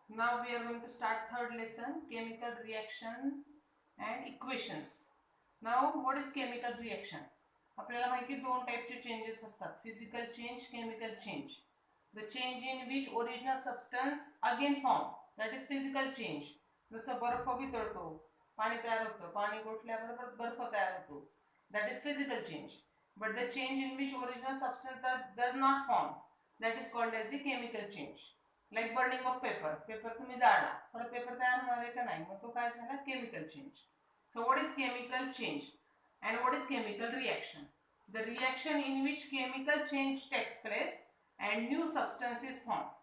Now we are going to start third lesson, chemical reaction and equations. Now what is chemical reaction? आपल्याला माहिती दोन टाइपचे changes असतात, physical change, chemical change. The change in which original substance again form, that is physical change. जसं बर्फ वितळतो, पाणी तयार होतं, पाणी गोठल्याबरोबर बर्फ तयार होतो, that is physical change. But the change in which original substance does not form, that is called as the chemical change. Like burning of paper, paper तुम्ही जाळला परत पेपर तयार होणार आहे का नाही, मग तो काय झाला, chemical change. So what is chemical change and what is chemical reaction? The reaction in which chemical change takes place and new substance is formed.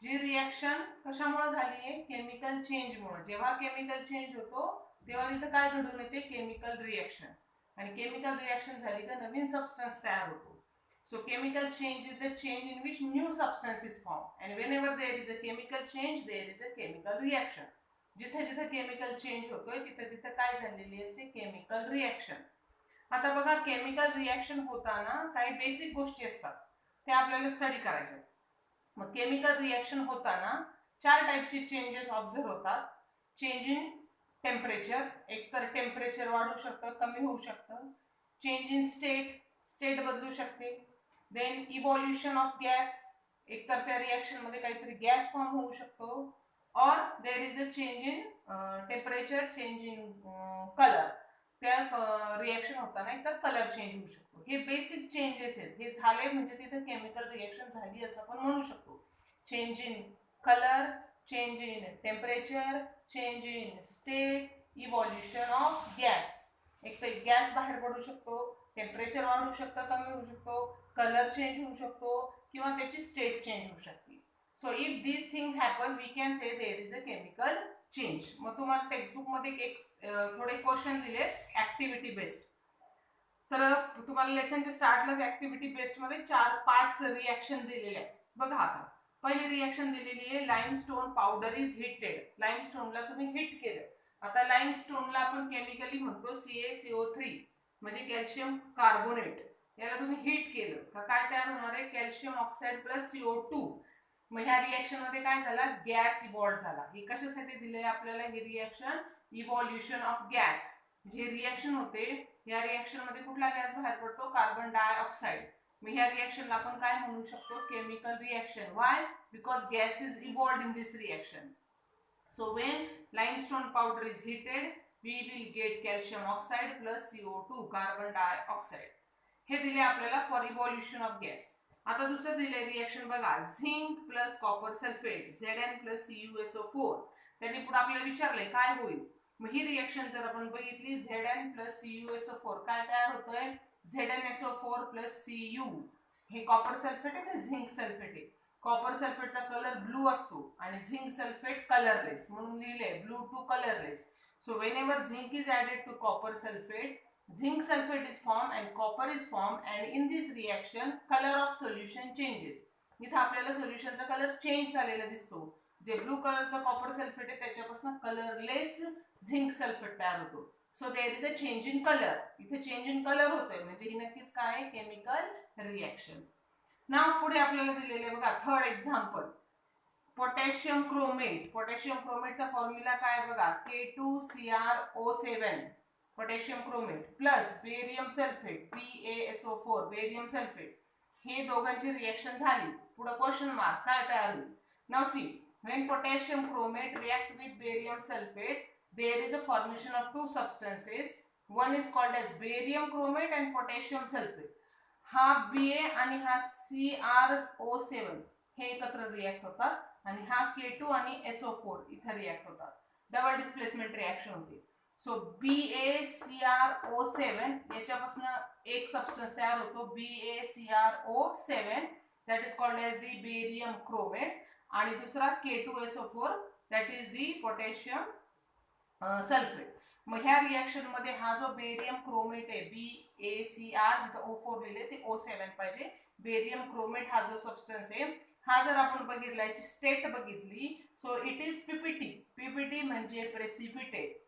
जी रिॲक्शन कशामुळे झाली आहे, केमिकल चेंजमुळे. जेव्हा केमिकल चेंज होतो तेव्हा तिथं काय घडून येते, केमिकल रिॲक्शन. आणि केमिकल रिॲक्शन झाली का नवीन सबस्टन्स तयार होतो. So chemical change is the change in which new substance is formed, and whenever there is a chemical change there is a chemical reaction. जिथे जिथे केमिकल चेंज होतोय तिथे तिथे काय झालेली असते, केमिकल रिॲक्शन. आता बघा, केमिकल रिॲक्शन होताना काही बेसिक गोष्टी असतात, त्या आपल्याला स्टडी करायच्या. मग केमिकल रिॲक्शन होताना चार टाईपचे चेंजेस ऑब्झर्व होतात. चेंज इन टेम्परेचर, एकतर टेम्परेचर वाढू शकतं, कमी होऊ शकतं. चेंज इन स्टेट, स्टेट बदलू शकते. देन इव्हॉल्युशन ऑफ गॅस, एकतर त्या रिॲक्शन मध्ये काहीतरी गॅस फॉर्म होऊ शकतो. और देर is a change in temperature, change in colour, त्या रिॲक्शन होताना एकतर कलर चेंज होऊ शकतो. हे बेसिक चेंजेस आहेत, हे झाले म्हणजे तिथे केमिकल रिॲक्शन झाली असं आपण म्हणू शकतो. Change in colour, change in temperature, change in state, evolution of gas. एक तर गॅस बाहेर पडू शकतो, टेम्परेचर वाढू शकतं, कमी होऊ शकतो, कलर चेंज होऊ शकतो किंवा त्याची स्टेट चेंज होऊ शकते. So if these things happen we can say there is a chemical change. मग तुम्हाला टेक्स्टबुक मध्ये एक थोडे क्वेश्चन दिले ऍक्टिव्हिटी बेस्ड. तर तुम्हाला लेसनच्या स्टार्टलाच ऍक्टिव्हिटी बेस्ड मध्ये 4-5 रिॲक्शन दिलेले आहेत. बघा, आता पहिली रिॲक्शन दिलेली आहे, लाईमस्टोन पावडर इज हिटेड. लाईमस्टोनला तुम्ही हिट केलं. आता लाईमस्टोनला आपण केमिकली म्हणतो CaCO3, म्हणजे कॅल्शियम कार्बोनेट. याला तुम्ही हिट केलं का काय तयार होणार आहे, कॅल्शियम ऑक्साईड प्लस CO2. मग ह्या रिॲक्शन मध्ये काय झाला, गॅस इव्हॉल्व झाला. हे कशासाठी दिलंय आपल्याला, हे रिॲक्शन इव्हॉल्युशन ऑफ गॅस. जे रिॲक्शन होते या रिॲक्शन मध्ये कुठला गॅस बाहेर पडतो, कार्बन डायऑक्साईड. मग ह्या रिॲक्शनला आपण काय म्हणू शकतो, chemical reaction. Why, because gas is evolved in this reaction. So when limestone powder is heated we will get calcium oxide plus CO2, carbon dioxide. हे दिले आपल्याला फॉर इव्हॉल्युशन ऑफ गॅस. आता दुसरं दिले रिॲक्शन बघा, zinc plus copper sulphate, Zn plus CuSO4. त्यांनी पुढे आपल्याला विचारलंय काय होईल. मग ही रिॲक्शन जर आपण बघितली, Zn प्लस CuSO4 काय तयार होतोय, ZnSO4 प्लस Cu. हे कॉपर सल्फेट आहे, झिंक सल्फेट आहे. कॉपर सल्फेटचा कलर ब्लू असतो आणि झिंक सल्फेट कलरलेस, म्हणून लिहिलंय blue to colourless. So whenever zinc is added to copper sulphate, zinc sulfate is formed and copper is formed, and in this reaction color of solution changes. इथे आपल्याला सोल्युशनचा colour change झालेला दिसतो. जे blue कलरचा copper sulphate आहे त्याच्यापासून colourless zinc sulphate तयार होतो. So there is a change in colour. इथे चेंज इन कलर होतोय म्हणजे ही नक्कीच काय आहे, केमिकल रिॲक्शन. नाव पुढे आपल्याला दिलेले बघा, third example, potassium chromate. Potassium क्रोमेटचा फॉर्म्युला काय बघा, K2CrO7 potassium chromate plus barium sulphate PaSO4 barium sulphate. हे दोघांची रिॲक्शन झाली. पुढे क्वेश्चन मार्क, काय तयार होईल. Now see, when potassium chromate react with barium sulfate there is a formation of two substances. One is called as barium chromate and potassium sulfate. हा Ba आणि हा CrO7 हे एकत्र रिॲक्ट होतात आणि हा K2 आणि SO4 इथे रिॲक्ट होतात. डबल डिस्प्लेसमेंट रिॲक्शन होते. सो BaCrO7 याच्यापासून एक सबस्टन्स तयार होतो, BaCrO7, that is called as the barium chromate. आणि दुसरा K2SO4, that is the potassium sulphate. मग ह्या रिॲक्शन मध्ये हा जो बेरियम क्रोमेट आहे, BaCr O4 लिहिले ते O7 पाहिजे. बेरियम क्रोमेट हा जो सबस्टन्स आहे, हा जर आपण बघितला याची स्टेट बघितली, सो इट इज PPT म्हणजे प्रेसिपिटेट.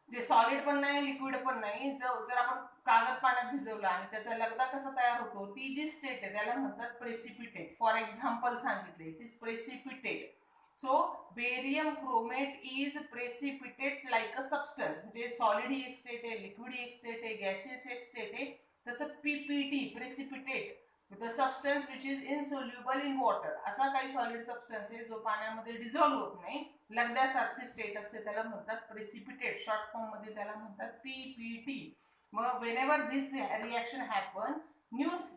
जे सॉलिड पण नाही, लिक्विड पण नाही. जर आपण कागद पाण्यात भिजवला आणि त्याचा लगदा कसा तयार होतो, ती जी स्टेट आहे त्याला म्हणतात प्रेसिपिटेट. फॉर एक्झाम्पल सांगितले, it is precipitate. So barium chromate is precipitate like a substance, म्हणजे सॉलिड ही एक स्टेट आहे, लिक्विड ही एक स्टेट आहे, गॅसियस एक स्टेट आहे. तसं PPT precipitate the substance which is insoluble in water, असा काही सॉलिड सबस्टन्स आहे जो पाण्यामध्ये डिझॉल्व्ह होत नाही, लगद्यासारखी स्टेट असते, त्याला म्हणतात प्रेसिपिटेट. शॉर्ट फॉर्म मध्ये त्याला म्हणतात पीपीटी. मग whenever this reaction happen,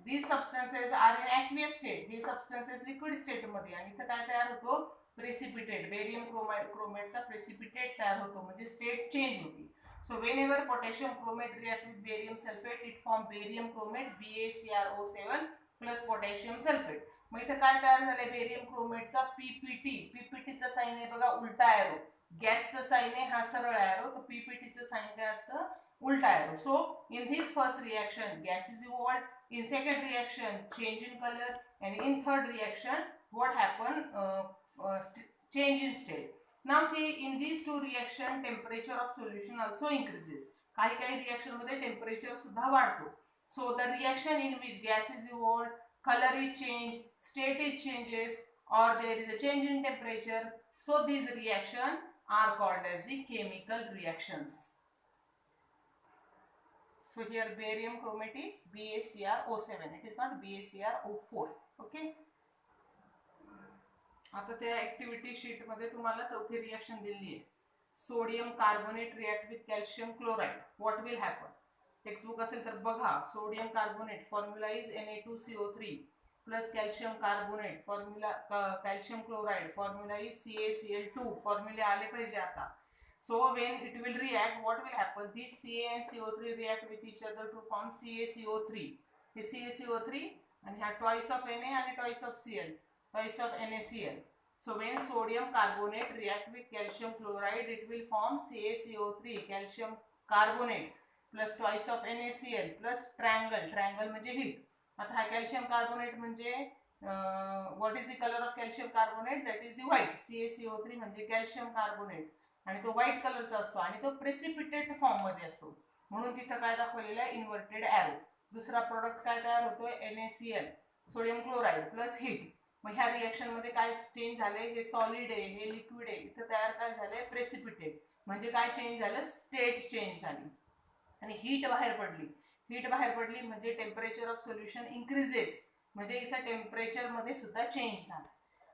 these substances are in aqueous state, हे substances liquid state मध्ये, आणि इथं काय तयार होतो, प्रेसिपिटेट, बेरियम क्रोमेटचा प्रेसिपिटेट तयार होतो, म्हणजे स्टेट चेंज होती. So whenever potassium chromate react with barium sulfate, it form barium chromate BaCrO7 plus potassium sulfate. मग इथं काय तयार झालंय, बेरियम क्रोमेटचा पीपीटी. पीपीटीचा साइन आहे बघा उलटा एरो, गॅसचा साइन आहे हा सरळ एरो, तर पीपीटीचं साइन काय असतं, उलटा arrow. So in this first reaction gas is evolved, in second reaction change in color, and in third reaction what happen, change in state. Now see, in these two reaction temperature of solution also increases, काही काही reaction मध्ये temperature सुद्धा वाढतो. So the reaction in which gas is evolved, color is changed, state is changes, or there is a change in temperature, so these reactions are called as the chemical reactions. So here barium chromate is BaCrO7, it is not BaCrO4. Okay. आता त्या activity sheet मध्ये तुम्हाला चौथी reaction दिली आहे. Sodium carbonate react with calcium chloride, what will happen. Textbook असेल तर बघा. Sodium carbonate formula is Na2CO3 plus calcium carbonate, formula calcium chloride formula is CaCl2. फॉर्म्युले आले पाहिजे आता. So when it will react, what will happen? These Ca and CO3 react with each other to form CaCO3. हे CaCO3 आणि हा twice of Na आणि twice of Cl, twice of NaCl. So when sodium carbonate react with calcium chloride, it will form CaCO3, calcium carbonate plus twice of NaCl plus triangle. Triangle म्हणजे heat. आता हा calcium carbonate म्हणजे what is the color of calcium carbonate? That is the white. CaCO3 म्हणजे calcium carbonate आणि तो white कलरचा असतो आणि तो प्रेसिपिटेट फॉर्म मध्ये असतो, म्हणून तिथं काय दाखवलेलं आहे, इन्व्हर्टेड एरो. दुसरा प्रोडक्ट काय तयार होतोय, NaCl, sodium chloride plus heat. मग ह्या रिएक्शन मध्ये काय चेंज झालंय, हे सॉलिड आहे, हे लिक्विड आहे, इथं तयार काय झालंय, प्रेसिपिटेट. म्हणजे काय चेंज झालं, स्टेट चेंज झाली आणि हीट बाहेर पडली. हीट बाहेर पडली म्हणजे टेम्परेचर ऑफ सोल्युशन इन्क्रीजेस, म्हणजे इथं टेम्परेचर मध्ये सुद्धा चेंज झाला.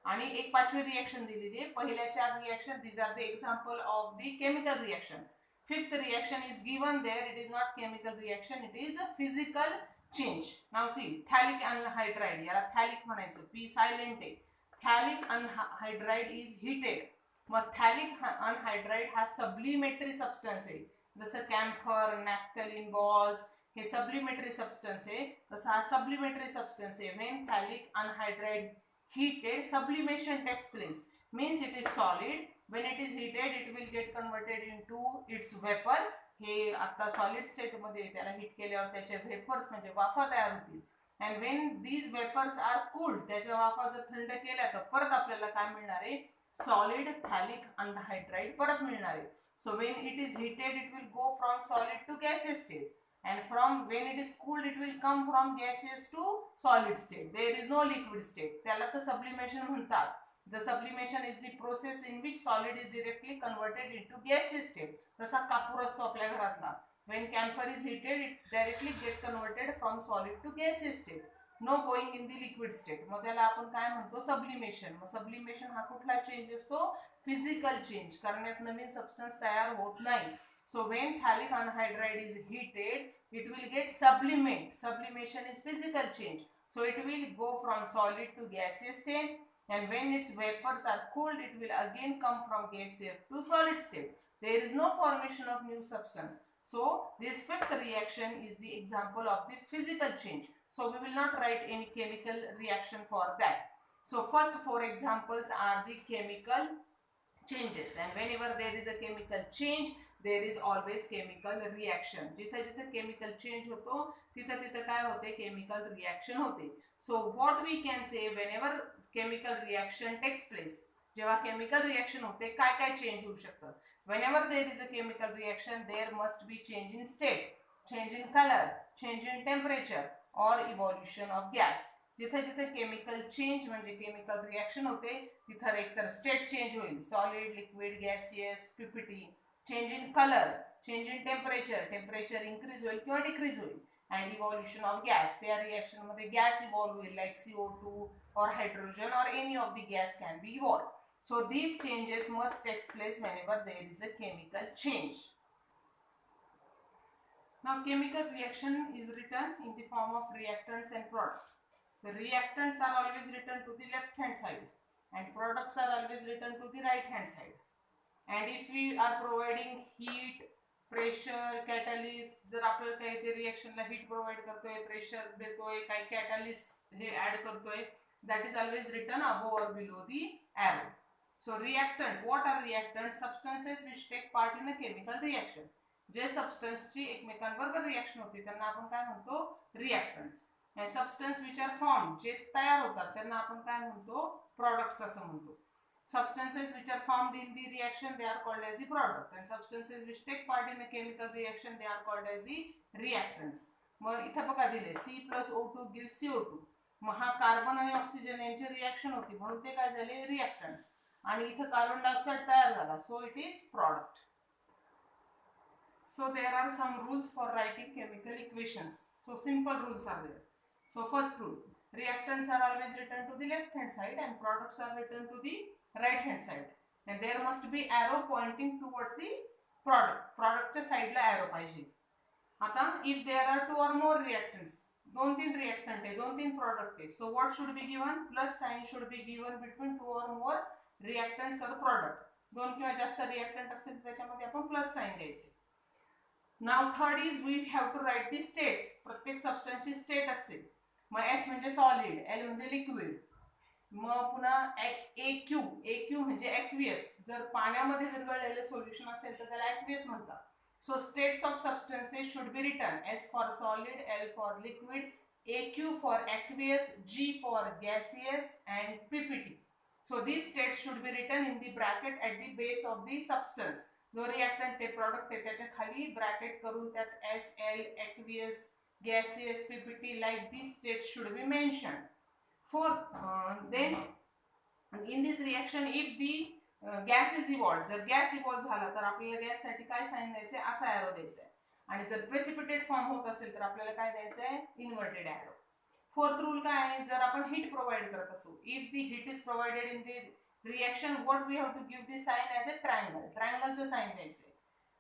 आणि एक पाचवी रिएक्शन दिलेली आहे. पहिल्या चार reaction, these are the example of the chemical reaction. Fifth reaction is given there, it is not chemical reaction, it is a physical change. Now see, phthalic anhydride, याला phthalic म्हणायचं, P silent आहे. Phthalic anhydride is heated. मग phthalic anhydride हा सब्लिमेटरी substance आहे, जसं camphor, नॅफ्थलिन balls हे सब्लिमेटरी substance आहे, तसं हा सब्लिमेटरी सबस्टन्स आहे. When phthalic anhydride heated, sublimation takes place, means it is solid. When it is heated, it will get converted into its vapor. हे आता सॉलिड स्टेट मध्ये त्याला हीट केल्यावर त्याचे वेपर्स म्हणजे वाफा तयार होतील. And when these vapours are cooled, त्याच्या वाफा जर थंड केल्या तर परत आपल्याला काय मिळणार आहे, सॉलिड फॅलिक अनहायड्राइड परत मिळणार आहे. So when it is heated, it will go from solid to gaseous state, and from when it is cooled, it will come from gaseous to solid state. There is no liquid state. त्याला तर sublimation म्हणतात. The sublimation is the process in which solid is directly converted into gaseous state. तसा कापूर असतो आपल्या घरातला. When camphor is heated, it directly get converted from solid to gaseous state. No going in the liquid state. मग त्याला आपण काय म्हणतो, sublimation. मग sublimation हा कुठला चेंज असतो, फिजिकल चेंज, कारण यात नवीन सबस्टन्स तयार होत नाही. So when phthalic anhydride is heated, it will get sublimate. Sublimation is physical change. So it will go from solid to gaseous state, and when its vapors are cooled, it will again come from gaseous to solid state. There is no formation of new substance. So this fifth reaction is the example of the physical change. So we will not write any chemical reaction for that. So first four examples are the chemical changes, and whenever there is a chemical change, there is always chemical reaction. जिथे जिथे chemical change होतो तिथे तिथे काय होते, chemical reaction होते. So what we can say, whenever chemical reaction takes place, जेव्हा chemical reaction होते काय काय change होऊ शकतं. Whenever there is a chemical reaction, there must be change in state, change in color, change in temperature, or evolution of gas. जिथे जिथे chemical change म्हणजे chemical reaction होते तिथं एकतर स्टेट चेंज होईल, solid, liquid, gaseous, PPT. Change in colour, change in temperature increase होईल किंवा decrease होईल. अँड इव्हॉल्युशन ऑफ गॅस, त्या रिॲक्शन मध्ये गॅस इव्हॉल्व होईल, like CO2 or hydrogen or any of the gas can be evolved. So these changes must take place whenever there is a chemical change. Now chemical reaction is written in the form of reactants and products. The reactants are always written to the left hand side and products are always written to the right hand side. And if we are providing heat, pressure, catalyst, जर आपल्याला काही ते रिएक्शनला heat provide करतोय, pressure देतोय, काही catalyst हे add करतोय, that is always written above or below the arrow. So reactant, what are reactants? Substances which take part in a chemical reaction. जे सबस्टन्सची एकमेकांबरोबर रिएक्शन होते त्यांना आपण काय म्हणतो, reactants. and substance which are formed, जे तयार होतात त्यांना आपण काय म्हणतो, प्रोडक्ट्स असं म्हणतो. Substances which are formed in the reaction they are called as the product, and substances which take part in a chemical reaction they are called as the reactants. मग इथं बघा दिले C+O2 gives CO2. मग हा carbon आणि oxygen यांची reaction होती म्हणून ते काय झाले, रिएक्टंट्स. आणि इथं कार्बन डायऑक्साइड तयार झाला, so it is product. So there are some rules for writing chemical equations. So simple rules are there. So first rule, reactants are always written to the left hand side and products are written to the right hand side. And there must be arrow pointing towards the product. Product च्या साइडला arrow पाहिजे. आता if there are two or more reactants, दोन तीन reactant आहे, दोन तीन product आहे, so what should be given, plus sign should be given between two और मोर रिएक्टंट्स और प्रोडक्ट. दोन किंवा जास्त रिएक्टंट असतील त्याच्यामध्ये आपण प्लस साइन द्यायचे. Now third is we have to write the states. प्रत्येक सबस्टन्सची स्टेट असते. मग एस म्हणजे सॉलिड, एल म्हणजे लिक्विड, मग पुन्हा AQ म्हणजे ॲक्वियस. जर पाण्यामध्ये विरघळलेले सोल्युशन असेल तर त्याला ॲक्वियस म्हणतात. So states of substances should be written, S for solid, L for liquid, AQ for aqueous, G for gaseous and PPT. So these states should be written in the bracket at the base of the substance. जो reactant ते product आहे त्याच्या खाली bracket करून त्यात S, L, aqueous, gaseous, PPT like these states should be mentioned. Then in this reaction if the gas is evolve, जर gas evolve झाला तर आपल्याला गॅससाठी काय साइन द्यायचंय, असा ॲरो द्यायचा आहे. आणि जर प्रेसिपिटेट फॉर्म होत असेल तर आपल्याला काय द्यायचंय, इन्व्हर्टेड ॲरो. फोर्थ रूल काय आहे, जर आपण हीट प्रोव्हाइड करत असू, if the heat is provided in the reaction what we have to give the sign as a triangle. ट्रायंगलचं साइन द्यायचंय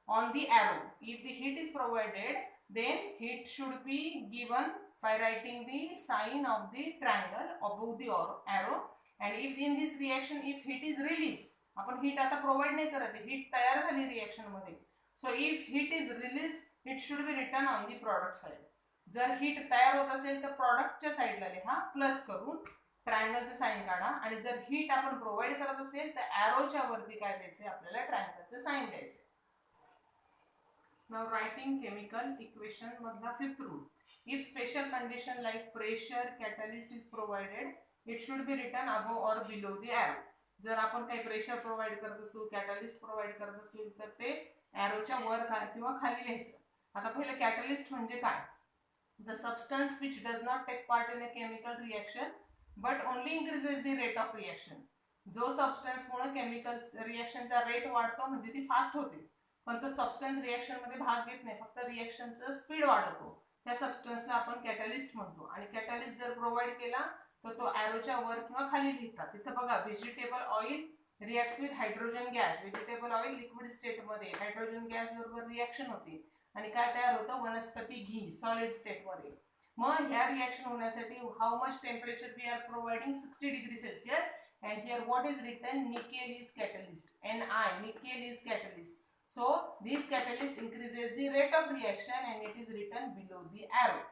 on the arrow. If the heat is provided then heat should be given by writing the sign of the triangle above the arrow. And if in this reaction if heat is release, आपण heat आता provide नाही करत आहे, heat तयार झाली reaction मध्ये, so if heat is release it should be return on the product side. जर heat तयार होत असेल तर प्रॉडक्टच्या साइडला लिहा, प्लस करून ट्रायंगलचं साइन काढा. आणि जर हीट आपण प्रोव्हाइड करत असेल तर ॲरोच्या वरती काय द्यायचंय, आपल्याला ट्रायंगलचं साइन द्यायचंय. नाउ रायटिंग केमिकल इक्वेशन मधला fifth rule, if special condition like pressure, catalyst is provided it should be written above और बिलो द ॲरो. जर आपण काही प्रेशर प्रोव्हाइड करत असू, कॅटलिस्ट प्रोव्हाइड करत असेल तर ते ॲरोच्या वर किंवा खाली लिहायचं. आता पहिलं कॅटलिस्ट म्हणजे काय, the substance which does not take part in a chemical reaction but only increases the rate of reaction. जो सबस्टन्समुळे केमिकल रिएक्शनचा रेट वाढतो म्हणजे ती फास्ट होते, पण तो सबस्टन्स रिएक्शन मध्ये भाग घेत नाही, फक्त रिएक्शनचं स्पीड वाढवतो, त्या सबस्टन्सला आपण कॅटलिस्ट म्हणतो. आणि कॅटलिस्ट जर प्रोव्हाइड केला तर तो ॲरोच्या वर किंवा खाली लिहितात. तिथं बघा vegetable oil reacts with hydrogen gas. Vegetable oil liquid state मध्ये हायड्रोजन गॅस बरोबर रिॲक्शन होते आणि काय तयार होतं, वनस्पती घी सॉलिड स्टेट मध्ये. मग ह्या रिॲक्शन होण्यासाठी how much temperature we are providing, 60 degree Celsius. And here what is written, nickel is catalyst, Ni, nickel is catalyst. So this catalyst increases the rate of reaction and it is written below the arrow.